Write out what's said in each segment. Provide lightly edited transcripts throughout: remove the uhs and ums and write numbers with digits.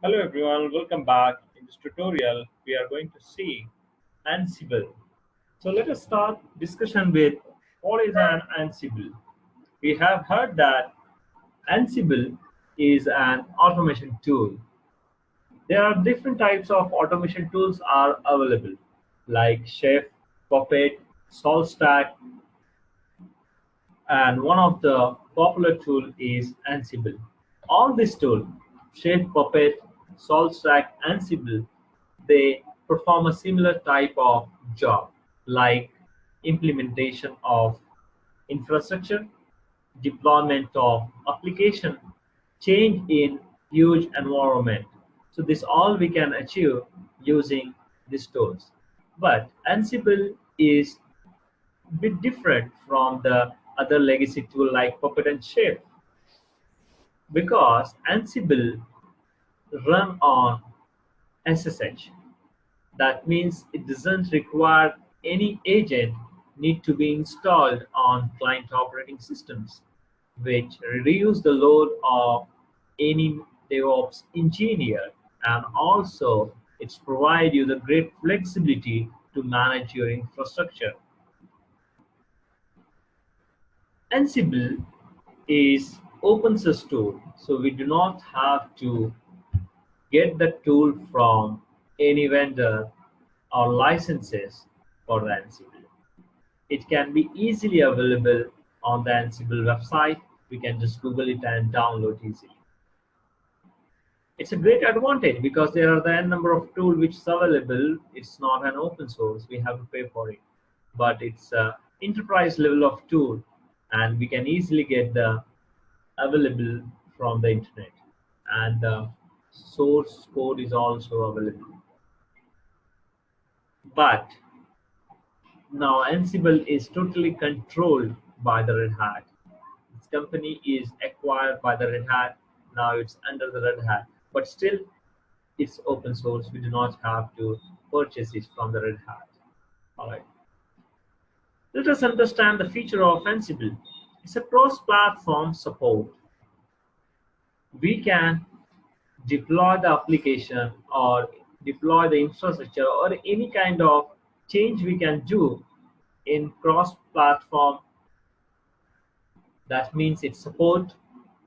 Hello everyone, welcome back. In this tutorial, we are going to see Ansible. So let us start discussion with what is an Ansible. We have heard that Ansible is an automation tool. There are different types of automation tools are available, like Chef, Puppet, SaltStack, and one of the popular tool is Ansible. All these tools, Shape, Puppet, SaltStack, Ansible, they perform a similar type of job, like implementation of infrastructure, deployment of application, change in huge environment. So this all we can achieve using these tools. But Ansible is bit different from the other legacy tool like Puppet and Shape because Ansible run on SSH. That means it doesn't require any agent need to be installed on client operating systems, which reduce the load of any DevOps engineer, and also it's provide you the great flexibility to manage your infrastructure. Ansible is open source tool, so we do not have to get the tool from any vendor or licenses for the Ansible. It can be easily available on the Ansible website. We can just Google it and download easily. It's a great advantage because there are the n number of tools which is available. It's not an open source. We have to pay for it, but it's a enterprise level of tool, and we can easily get the available from the internet, and the source code is also available. But now Ansible is totally controlled by the Red Hat. This company is acquired by the Red Hat. Now it's under the Red Hat, but still it's open source. We do not have to purchase it from the Red Hat. All right. Let us understand the feature of Ansible. It's a cross-platform support. We can deploy the application or deploy the infrastructure or any kind of change we can do in cross-platform. That means it support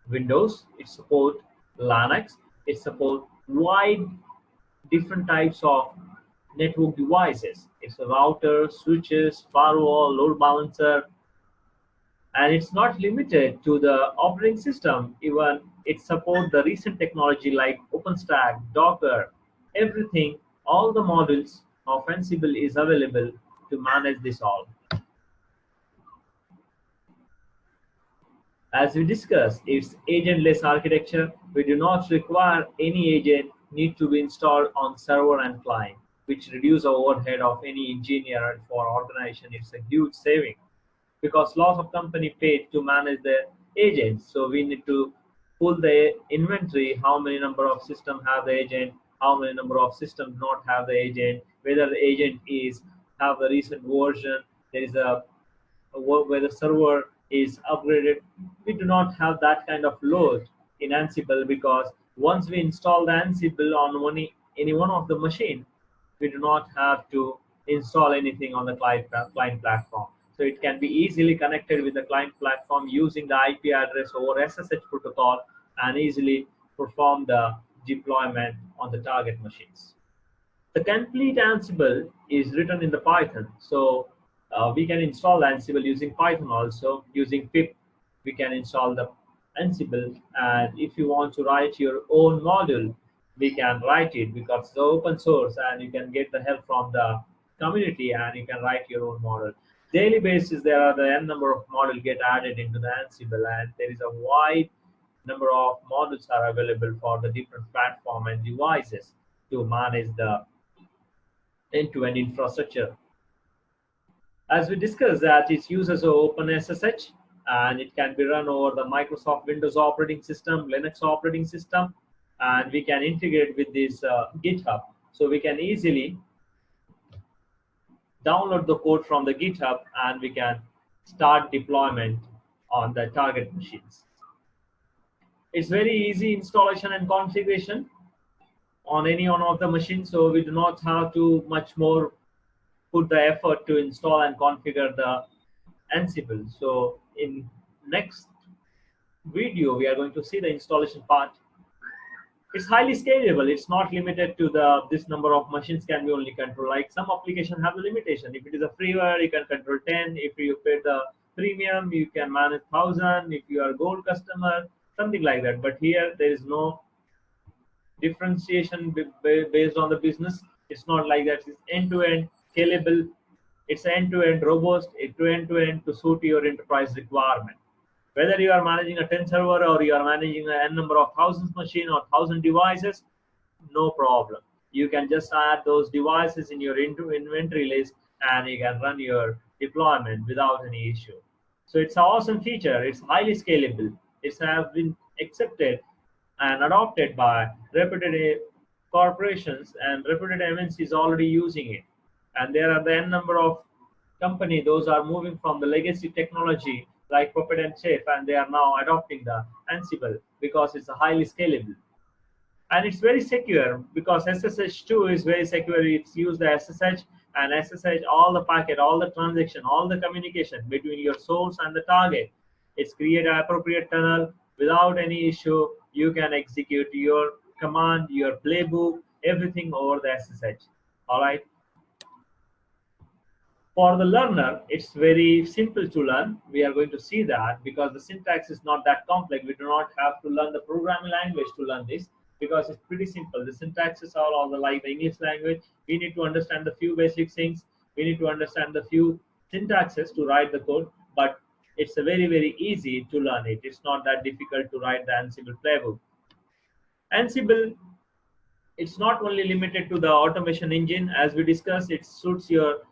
Windows, it support Linux, it support wide different types of network devices. It's a router, switches, firewall, load balancer, and it's not limited to the operating system. Even it supports the recent technology like OpenStack, Docker, everything. All the modules of Ansible is available to manage this all. As we discussed, it's agentless architecture. We do not require any agent need to be installed on server and client, which reduce the overhead of any engineer, and for organization it's a huge saving because lots of company paid to manage the agents. So we need to pull the inventory, how many number of system have the agent, how many number of systems not have the agent, whether the agent is have the recent version, there is a where the server is upgraded. We do not have that kind of load in Ansible because once we install the Ansible on any one of the machine, we do not have to install anything on the client platform. So it can be easily connected with the client platform using the IP address over SSH protocol and easily perform the deployment on the target machines. The complete Ansible is written in the Python, so we can install Ansible using Python also. Using pip, we can install the Ansible, and if you want to write your own module, we can write it because it's open source and you can get the help from the community and you can write your own model. Daily basis, there are the n number of models get added into the Ansible, and there is a wide number of modules are available for the different platform and devices to manage the end-to-end infrastructure. As we discussed that it uses OpenSSH and it can be run over the Microsoft Windows operating system, Linux operating system, and we can integrate with this GitHub. So we can easily download the code from the GitHub and we can start deployment on the target machines. It's very easy installation and configuration. on any one of the machines, so we do not have to much more put the effort to install and configure the Ansible. So in next video, we are going to see the installation part. It's highly scalable. It's not limited to the this number of machines can be only controlled. Like some application have a limitation. If it is a freeware, you can control 10. If you pay the premium, you can manage 1,000. If you are a gold customer, something like that. But here there is no differentiation based on the business. It's not like that. It's end-to-end scalable. It's end-to-end robust, end-to-end to suit your enterprise requirement. Whether you are managing a 10 server or you are managing a n number of thousands machine or 1,000 devices, no problem. You can just add those devices in your inventory list and you can run your deployment without any issue. So it's an awesome feature. It's highly scalable. It's have been accepted and adopted by reputed corporations, and reputed MNCs already using it. And there are the n number of company those are moving from the legacy technology like Puppet and Chef, and they are now adopting the Ansible because it's a highly scalable. And it's very secure because SSH2 is very secure. It's used the SSH, and SSH all the packet, all the transaction, all the communication between your source and the target. It's create an appropriate tunnel without any issue. You can execute your command, your playbook, everything over the SSH. All right. For the learner, it's very simple to learn. We are going to see that because the syntax is not that complex. We do not have to learn the programming language to learn this because it's pretty simple. The syntaxes are all the like the English language. We need to understand the few basic things. We need to understand the few syntaxes to write the code, but it's a very easy to learn it. It's not that difficult to write the Ansible playbook. Ansible, it's not only limited to the automation engine. As we discussed, it suits your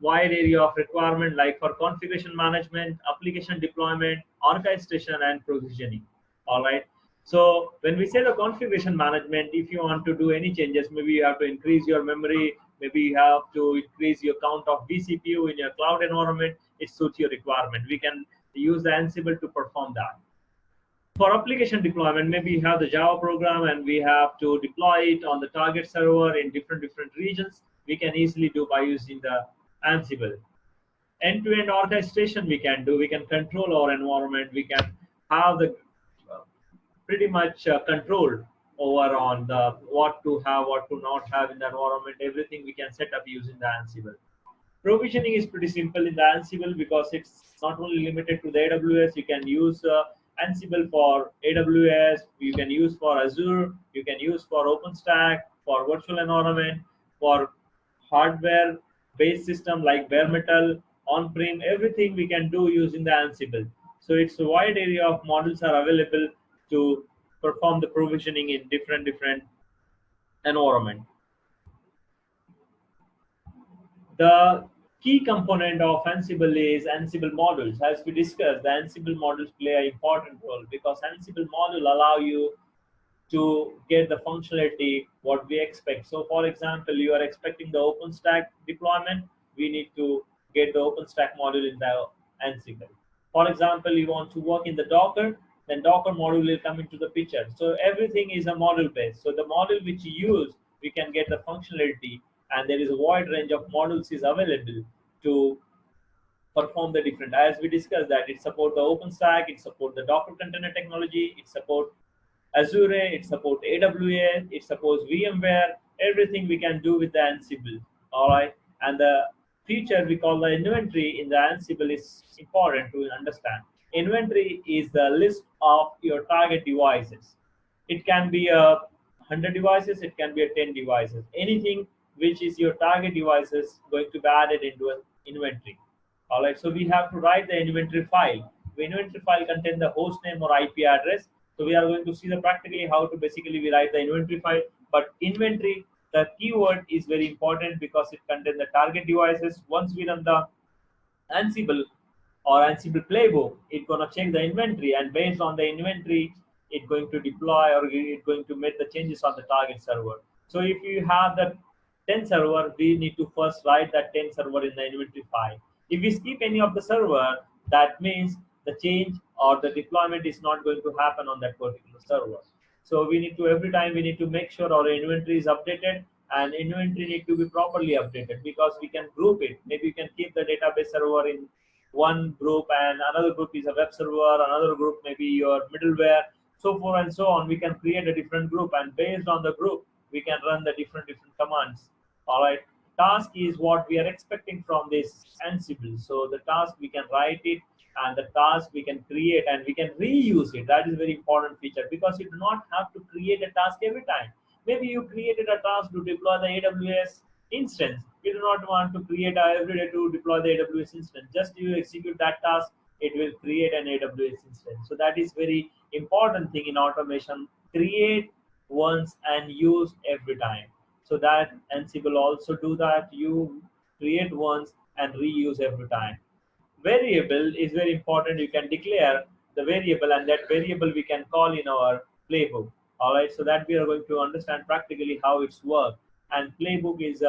wide area of requirement like for configuration management, application deployment, orchestration, and provisioning. All right. So when we say the configuration management, if you want to do any changes, maybe you have to increase your memory, maybe you have to increase your count of vCPU in your cloud environment, it suits your requirement. We can use the Ansible to perform that. For application deployment, maybe you have the Java program and we have to deploy it on the target server in different regions. We can easily do by using the Ansible. End-to-end orchestration we can do. We can control our environment. We can have the pretty much control over on the what to have, what to not have in the environment. Everything we can set up using the Ansible. Provisioning is pretty simple in the Ansible because it's not only limited to the AWS. You can use Ansible for AWS. You can use for Azure. You can use for OpenStack, for virtual environment, for hardware based system like bare metal, on-prem, everything we can do using the Ansible. So it's a wide area of models are available to perform the provisioning in different environment. The key component of Ansible is Ansible modules. As we discussed, the Ansible modules play an important role because Ansible module allow you to get the functionality what we expect. So for example, you are expecting the OpenStack deployment, we need to get the OpenStack module in the Ansible. For example, you want to work in the Docker, then Docker module will come into the picture. So everything is a module based. So the module which you use, we can get the functionality, and there is a wide range of modules is available to perform the different. As we discussed that it support the OpenStack, it support the Docker container technology, it support Azure, it supports AWS, it supports VMware, everything we can do with the Ansible. All right. And the feature we call the inventory in the Ansible is important to understand. Inventory is the list of your target devices. It can be 100 devices, it can be 10 devices. Anything which is your target devices going to be added into an inventory. All right. So we have to write the inventory file. The inventory file contains the host name or IP address. So we are going to see the practically how to basically we write the inventory file. But inventory, the keyword is very important because it contains the target devices. Once we run the Ansible or Ansible playbook, it's gonna check the inventory, and based on the inventory, it's going to deploy or it's going to make the changes on the target server. So if you have the 10 server, we need to first write that 10 server in the inventory file. If we skip any of the server, that means the change or the deployment is not going to happen on that particular server. So we need to, every time we need to make sure our inventory is updated, and inventory need to be properly updated, because we can group it. Maybe you can keep the database server in one group, and another group is a web server, another group maybe your middleware, so forth and so on. We can create a different group, and based on the group we can run the different commands. All right, task is what we are expecting from this Ansible. So the task we can write it, and the task we can create, and we can reuse it. That is a very important feature, because you do not have to create a task every time. Maybe you created a task to deploy the AWS instance. You do not want to create every day to deploy the AWS instance. Just you execute that task, it will create an AWS instance. So that is very important thing in automation. Create once and use every time. So that Ansible also do that. You create once and reuse every time. Variable is very important. You can declare the variable, and that variable we can call in our playbook. All right, so that we are going to understand practically how it's work. And playbook is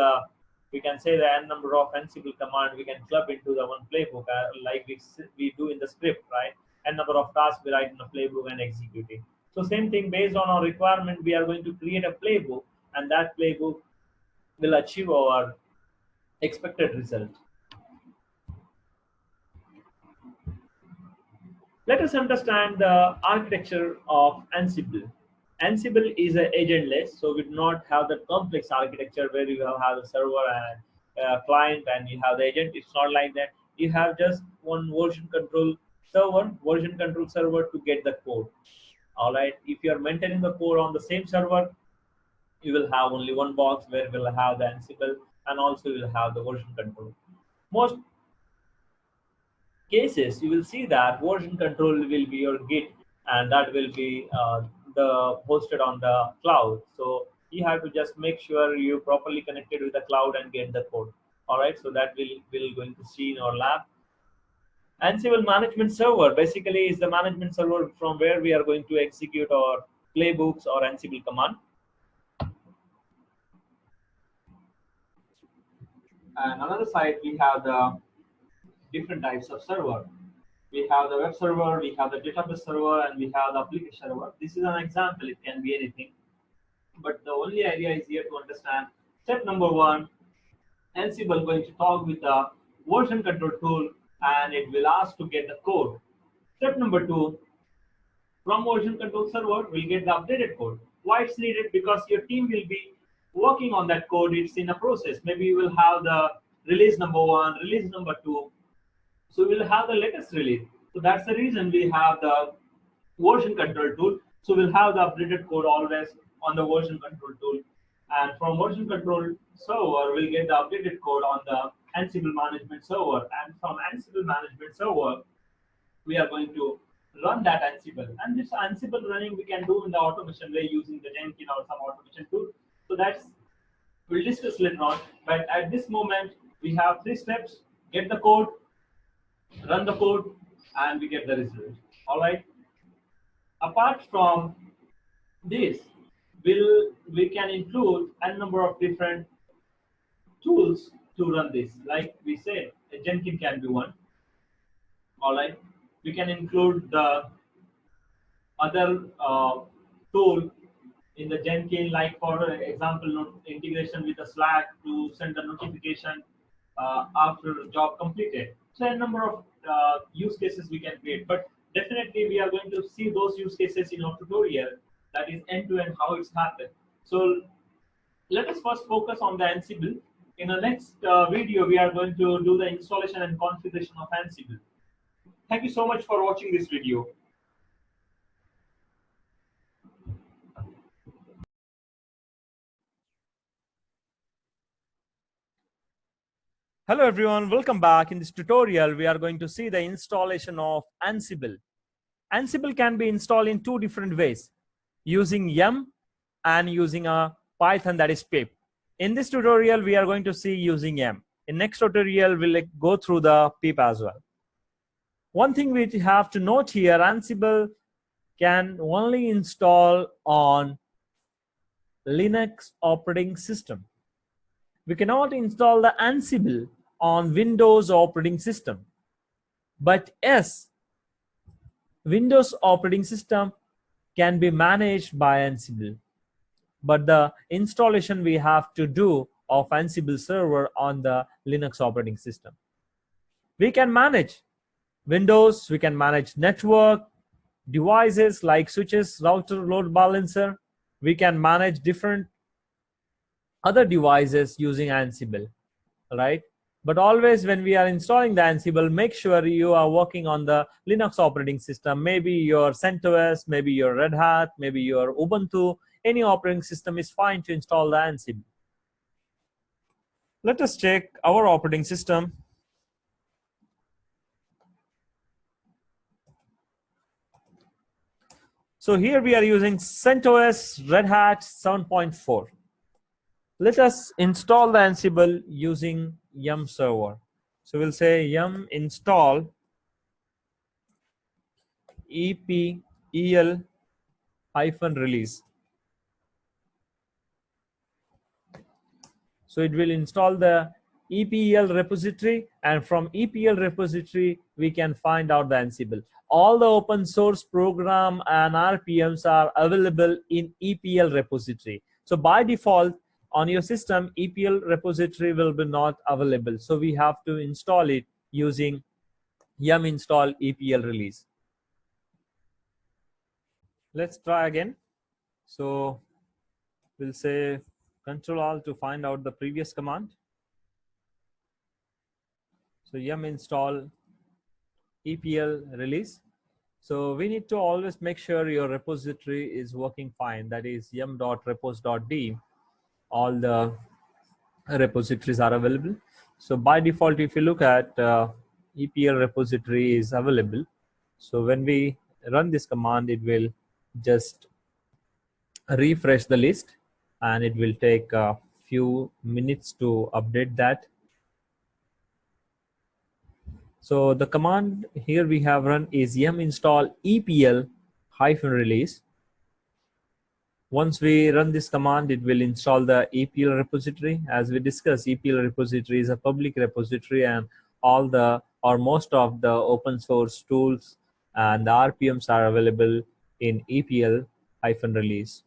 we can say the n number of Ansible command we can club into the one playbook, like we do in the script, right? N number of tasks we write in the playbook and execute it. So same thing, based on our requirement we are going to create a playbook, and that playbook will achieve our expected result. Let us understand the architecture of Ansible. Ansible is an agentless, so we do not have the complex architecture where you have the server and client and you have the agent. It's not like that. You have just one version control server to get the code. All right. If you are maintaining the code on the same server, you will have only one box where you will have the Ansible, and also you will have the version control. Most cases, you will see that version control will be your Git, and that will be the hosted on the cloud. So you have to just make sure you properly connected with the cloud and get the code. All right, so that will going to see in our lab. Ansible management server basically is the management server from where we are going to execute our playbooks or Ansible command. And another side, we have the different types of server. We have the web server, we have the database server, and we have the application server. This is an example, it can be anything. But the only idea is here to understand step number one. Ansible going to talk with the version control tool, and it will ask to get the code. Step number two, from version control server, we'll get the updated code. Why it's needed? Because your team will be working on that code. It's in a process. Maybe you will have the release number one, release number two. So we'll have the latest release. So that's the reason we have the version control tool. So we'll have the updated code always on the version control tool. And from version control server, we'll get the updated code on the Ansible management server. And from Ansible management server, we are going to run that Ansible. And this Ansible running we can do in the automation way using the Jenkins or some automation tool. So that's, we'll discuss later on. But at this moment, we have 3 steps: get the code, run the code, and we get the result. All right. Apart from this, we can include a number of different tools to run this. Like we said, a Jenkins can be one. All right. We can include the other tool in the Jenkins, like for example, integration with the Slack to send the notification after job completed. So a number of use cases we can create, but definitely we are going to see those use cases in our tutorial, that is end-to-end how it's happened. So let us first focus on the Ansible. In the next video, we are going to do the installation and configuration of Ansible. Thank you so much for watching this video. Hello everyone, welcome back. In this tutorial, we are going to see the installation of Ansible. Ansible can be installed in 2 different ways, using yum and using a Python, that is pip. In this tutorial, we are going to see using yum. In next tutorial, we'll go through the pip as well. One thing we have to note here, Ansible can only install on Linux operating system. We cannot install the Ansible on Windows operating system. But yes, Windows operating system can be managed by Ansible, but the installation we have to do of Ansible server on the Linux operating system. We can manage Windows, we can manage network, devices like switches, router, load balancer. We can manage different other devices using Ansible, right? But always when we are installing the Ansible, make sure you are working on the Linux operating system, maybe your CentOS, maybe your Red Hat, maybe your Ubuntu. Any operating system is fine to install the Ansible. Let us check our operating system. So here we are using CentOS Red Hat 7.4. Let us install the Ansible using yum server. So we'll say yum install epel -release. So it will install the EPEL repository, and from EPEL repository, we can find out the Ansible. All the open source program and RPMs are available in EPEL repository. So by default, on your system, EPEL repository will be not available. So we have to install it using yum install EPEL release. Let's try again. So we'll say Control Alt to find out the previous command. So yum install EPL release. So we need to always make sure your repository is working fine. That is yum.repos.d. All the repositories are available. So by default, if you look at EPL repository is available. So when we run this command, it will just refresh the list, and it will take a few minutes to update that. So the command here we have run is yum install EPL-release. Once we run this command, it will install the EPL repository. As we discussed, EPL repository is a public repository, and all the or most of the open source tools and the RPMs are available in EPL-release.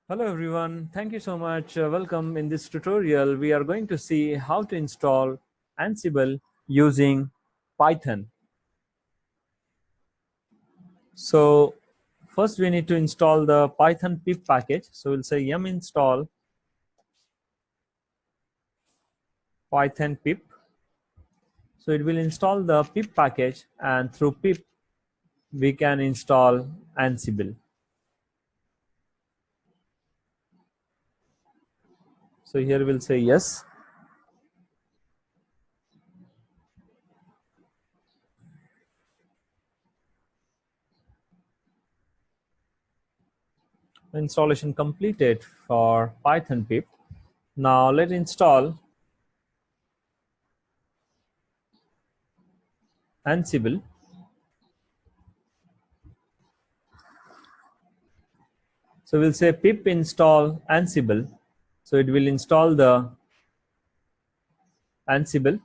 Hello everyone, thank you so much. Welcome. In this tutorial, we are going to see how to install Ansible using Python. So first we need to install the Python pip package. So we'll say yum install Python pip. So it will install the pip package, and through pip we can install Ansible. So here we'll say yes. Installation completed for Python pip. Now let's install Ansible. So we'll say pip install Ansible. So it will install the Ansible.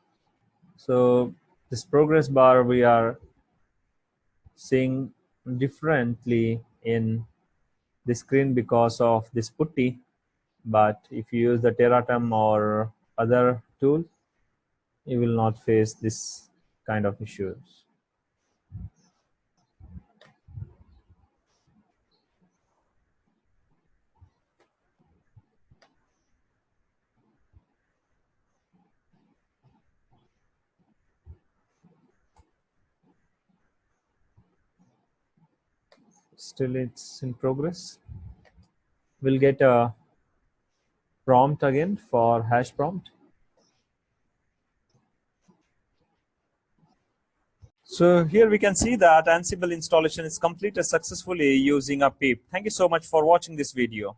So this progress bar we are seeing differently in the screen because of this putty, but if you use the Terratem or other tool, you will not face this kind of issues. Still it's in progress. We'll get a prompt again for hash prompt. So here we can see that Ansible installation is completed successfully using a pip. Thank you so much for watching this video.